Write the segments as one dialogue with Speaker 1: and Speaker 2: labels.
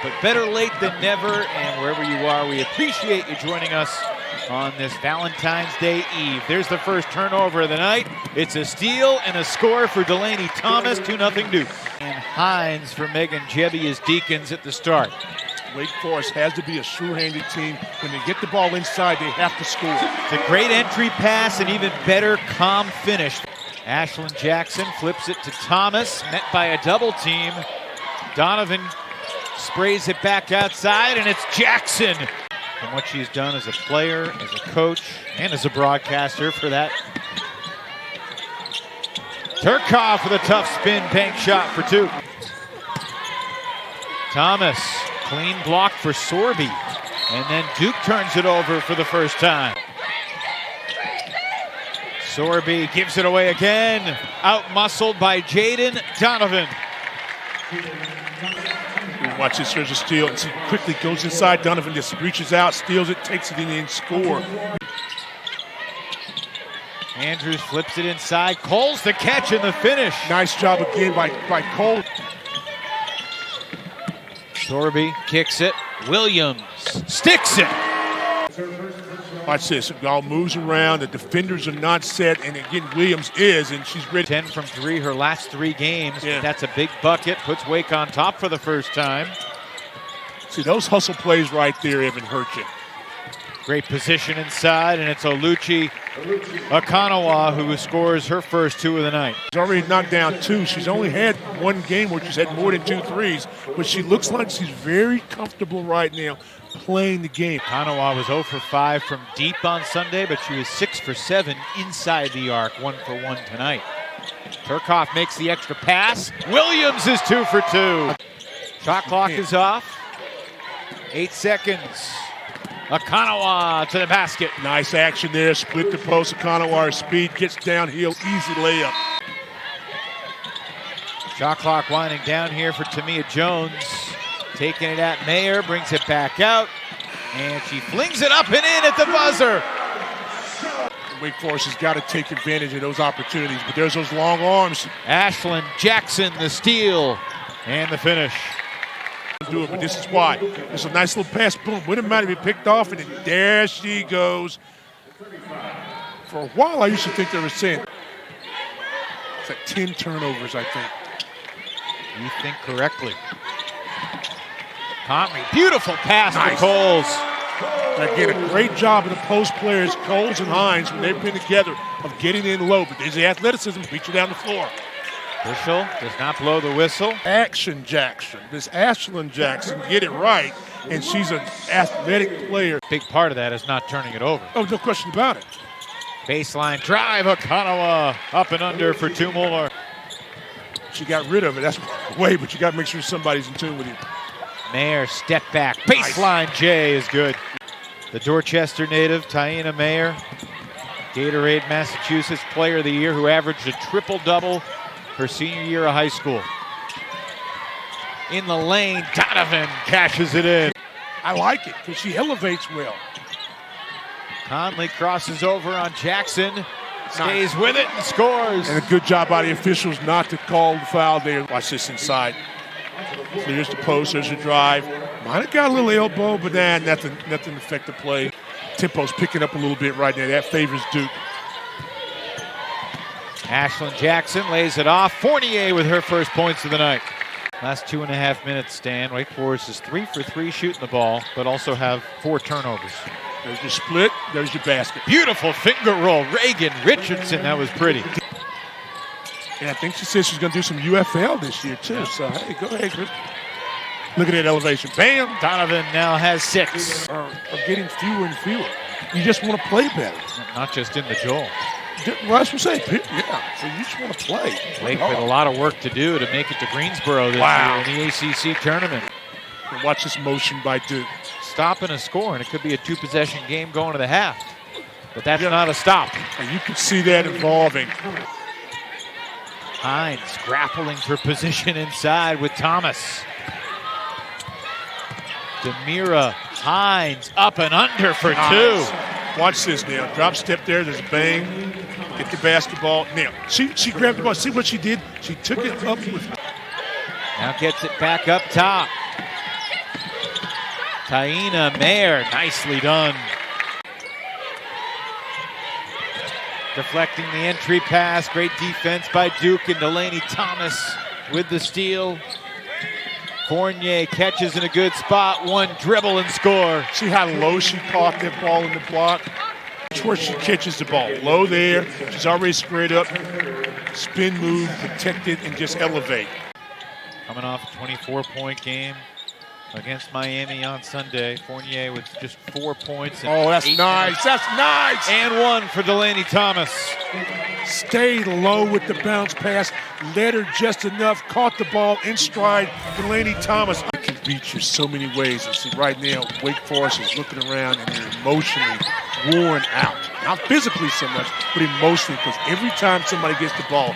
Speaker 1: but better late than never. And wherever you are, we appreciate you joining us on this Valentine's Day Eve. There's the first turnover of the night. It's a steal and a score for Delaney Thomas, 2-0 Duke. And Hines for Megan Jebia's Deacons at the start.
Speaker 2: Wake Forest has to be a sure-handed team. When they get the ball inside, they have to score.
Speaker 1: It's a great entry pass and even better calm finish. Ashlyn Jackson flips it to Thomas, met by a double team. Donovan sprays it back outside, and it's Jackson. From what she's done as a player, as a coach, and as a broadcaster for that. Theuerkauf with a tough spin bank shot for two. Thomas, clean block for Sorby. And then Duke turns it over for the first time. Sorby gives it away again. Out-muscled by Jaden Donovan.
Speaker 2: Watch this, here's a steal. And she quickly goes inside. Donovan just reaches out, steals it, takes it in and score.
Speaker 1: Andrews flips it inside. Cole's the catch and the finish.
Speaker 2: Nice job again by Cole.
Speaker 1: Sorby kicks it. Williams sticks it.
Speaker 2: Watch this, it all moves around. The defenders are not set, and again, Williams is, and she's ready.
Speaker 1: 10 from 3 her last 3 games.
Speaker 2: Yeah.
Speaker 1: That's a big bucket. Puts Wake on top for the first time.
Speaker 2: See, those hustle plays right there haven't hurt you.
Speaker 1: Great position inside, and it's Oluchi Okananwa who scores her first 2 of the night.
Speaker 2: She's already knocked down 2. She's only had 1 game where she's had more than 2 threes, but she looks like she's very comfortable right now playing the game.
Speaker 1: Okananwa was 0 for 5 from deep on Sunday, but she was 6 for 7 inside the arc, 1 for 1 tonight. Theuerkauf makes the extra pass. Williams is 2 for 2. Shot clock is off. 8 seconds. Okananwa to the basket.
Speaker 2: Nice action there, split the post. Okananwa, speed, gets downhill, easy layup.
Speaker 1: Shot clock winding down here for Tamia Jones. Taking it at Mayer, brings it back out, and she flings it up and in at the buzzer.
Speaker 2: Wake Forest has got to take advantage of those opportunities, but there's those long arms.
Speaker 1: Ashlyn Jackson, the steal, and the finish.
Speaker 2: Do it, but this is why. It's a nice little pass, boom. Wouldn't matter if he picked off, and then there she goes. For a while, I used to think they were saying it's like 10 turnovers, I think.
Speaker 1: You think correctly. Conley, beautiful pass
Speaker 2: Nice.
Speaker 1: to Coles.
Speaker 2: And again, a great job of the post players, Coles and Hines, when they've been together, of getting in low. But there's the athleticism, beat you down the floor.
Speaker 1: Official does not blow the whistle.
Speaker 2: Action Jackson. This Ashlyn Jackson get it right, and she's an athletic player.
Speaker 1: Big part of that is not turning it over.
Speaker 2: Oh, no question about it.
Speaker 1: Baseline drive, Okananwa up and under for 2 more.
Speaker 2: She got rid of it. That's the way, but you got to make sure somebody's in tune with you.
Speaker 1: Mayer step back. Baseline J is good. The Dorchester native, Taina Mayer, Gatorade, Massachusetts Player of the Year, who averaged a triple-double her senior year of high school. In the lane, Donovan cashes it in.
Speaker 2: I like it because she elevates well.
Speaker 1: Conley crosses over on Jackson, stays with it and scores.
Speaker 2: And a good job by the officials not to call the foul there. Watch this inside. Clears the post, there's a drive. Might have got a little elbow, but nothing to affect the play. Tempo's picking up a little bit right now. That favors Duke.
Speaker 1: Ashlyn Jackson lays it off. Fournier with her first points of the night. Last 2.5 minutes, Stan. Wake Forest is 3 for 3 shooting the ball, but also have 4 turnovers.
Speaker 2: There's your split, there's your basket.
Speaker 1: Beautiful finger roll. Reagan Richardson, that was pretty.
Speaker 2: And I think she said she's going to do some UFL this year, too. So, hey, go ahead, Chris. Look at that elevation. Bam!
Speaker 1: Donovan now has 6.
Speaker 2: Are getting fewer and fewer. You just want to play better.
Speaker 1: Not just in the Joel.
Speaker 2: Well, that's what I'm saying. Yeah, so you just want to play.
Speaker 1: Wake with a lot of work to do to make it to Greensboro this year in the ACC tournament.
Speaker 2: And watch this motion by Duke.
Speaker 1: Stop and a score, and it could be a 2-possession game going to the half. But that's not a stop.
Speaker 2: And you can see that evolving.
Speaker 1: Hines grappling for position inside with Thomas. Demira Hines up and under for 2.
Speaker 2: Watch this now. Drop step there. There's a bang. Get the basketball. Now, she grabbed the ball. See what she did? She took it up with.
Speaker 1: Now gets it back up top. Taina Mayer, nicely done. Deflecting the entry pass, great defense by Duke, and Delaney Thomas with the steal. Fournier catches in a good spot, one dribble and score.
Speaker 2: See how low she caught that ball in the block? That's where she catches the ball. Low there, she's already squared up. Spin move, protect it, and just elevate.
Speaker 1: Coming off a 24-point game against Miami on Sunday. Fournier with just 4 points.
Speaker 2: Oh, that's nice. That's nice.
Speaker 1: And one for Delaney Thomas.
Speaker 2: Stayed low with the bounce pass, led her just enough, caught the ball in stride. Delaney Thomas can beat you so many ways. And see, right now, Wake Forest is looking around and they're emotionally worn out. Not physically so much, but emotionally, because every time somebody gets the ball.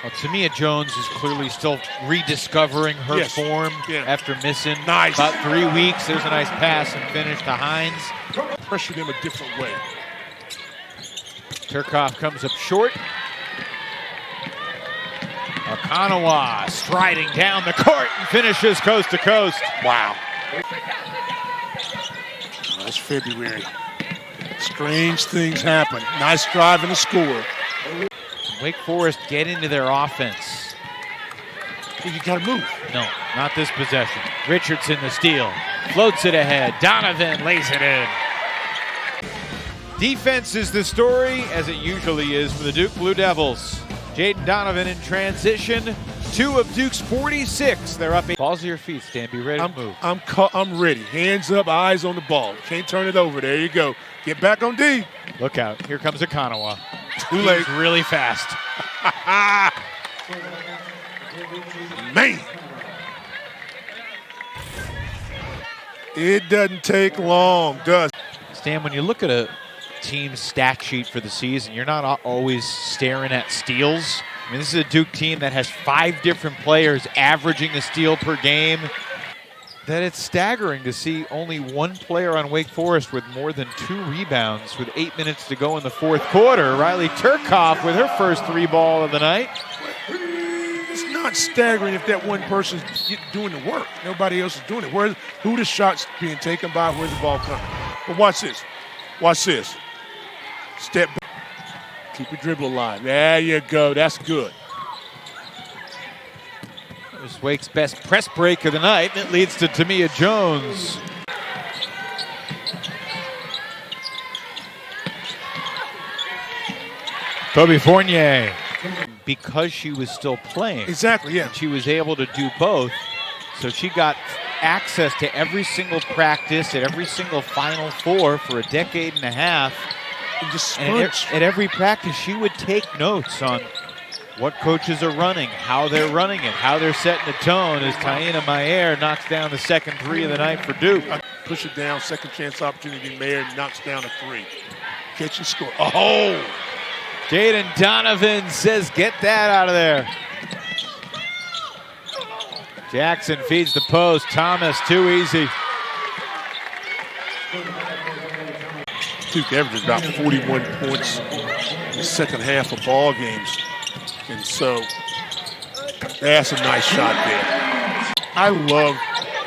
Speaker 1: Well, Tamia Jones is clearly still rediscovering her form after missing about 3 weeks. There's a nice pass and finish to Hines.
Speaker 2: Pressure them a different way.
Speaker 1: Theuerkauf comes up short. Okananwa striding down the court and finishes coast to coast.
Speaker 2: Wow. That's February. Strange things happen. Nice drive and a score.
Speaker 1: Wake Forest get into their offense.
Speaker 2: You got to move.
Speaker 1: No, not this possession. Richardson the steal. Floats it ahead. Donovan lays it in. Defense is the story, as it usually is for the Duke Blue Devils. Jaden Donovan in transition. 2 of Duke's 46. They're up 8. Balls to your feet, Stan. Be ready to move.
Speaker 2: I'm ready. Hands up, eyes on the ball. Can't turn it over. There you go. Get back on D.
Speaker 1: Look out. Here comes Okananwa.
Speaker 2: Too late.
Speaker 1: He's really fast.
Speaker 2: Man. It doesn't take long, does it?
Speaker 1: Stan, when you look at a team's stat sheet for the season, you're not always staring at steals. I mean, this is a Duke team that has 5 different players averaging a steal per game. That it's staggering to see only 1 player on Wake Forest with more than 2 rebounds with 8 minutes to go in the fourth quarter. Rylie Theuerkauf with her first 3 ball of the night.
Speaker 2: It's not staggering if that one person's doing the work. Nobody else is doing it. Who the shot's being taken by? Where's the ball coming? But watch this. Watch this. Step back. Keep your dribble alive. There you go. That's good.
Speaker 1: It was Wake's best press break of the night, and it leads to Tamia Jones. Toby Fournier. Because she was still playing.
Speaker 2: Exactly, yeah.
Speaker 1: She was able to do both. So she got access to every single practice at every single Final Four for a decade and a half. And at every practice, she would take notes on what coaches are running, how they're running it, how they're setting the tone as Taina Mayer knocks down the second 3 of the night for Duke.
Speaker 2: Push it down, second chance opportunity. Mayer knocks down a 3. Catch and score. Oh!
Speaker 1: Jaden Donovan says, get that out of there. Jackson feeds the post. Thomas, too easy.
Speaker 2: Duke averages about 41 points in the second half of ball games. And so that's a nice shot there. I love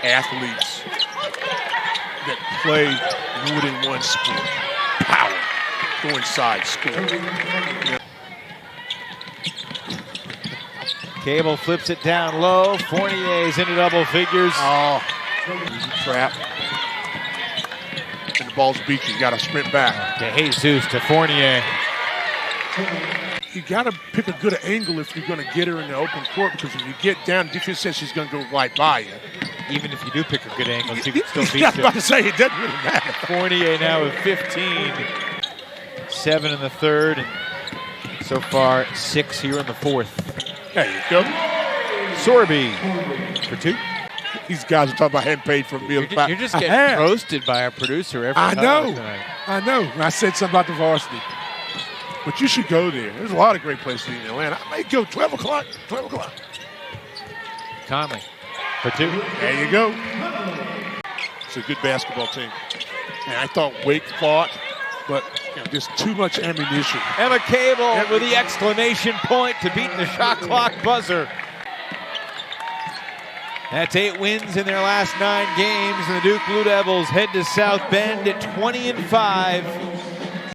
Speaker 2: athletes that play more than one sport. Power. Go inside, score.
Speaker 1: Cable flips it down low. Fournier's into double figures.
Speaker 2: Oh, easy trap. And the ball's beat you. You got to sprint back.
Speaker 1: To Jesus, to Fournier.
Speaker 2: You got to pick a good angle if you're going to get her in the open court, because when you get down, the defense says she's going to go right by you.
Speaker 1: Even if you do pick a good angle, she can still beat you.
Speaker 2: I was about to say, it doesn't really matter.
Speaker 1: Fournier now with 15. 7 in the third, and so far 6 here in the fourth.
Speaker 2: There you go.
Speaker 1: Sorby for 2.
Speaker 2: These guys are talking about having paid for a meal.
Speaker 1: You're just getting roasted by our producer every time.
Speaker 2: I know. I said something about the varsity. But you should go there. There's a lot of great places in Atlanta. I might go 12 o'clock.
Speaker 1: Conley for 2.
Speaker 2: There you go. It's a good basketball team. And I thought Wake fought, but there's too much ammunition.
Speaker 1: Emma Cable with the exclamation point to beat the shot clock buzzer. That's 8 wins in their last 9 games, and the Duke Blue Devils head to South Bend at 20-5.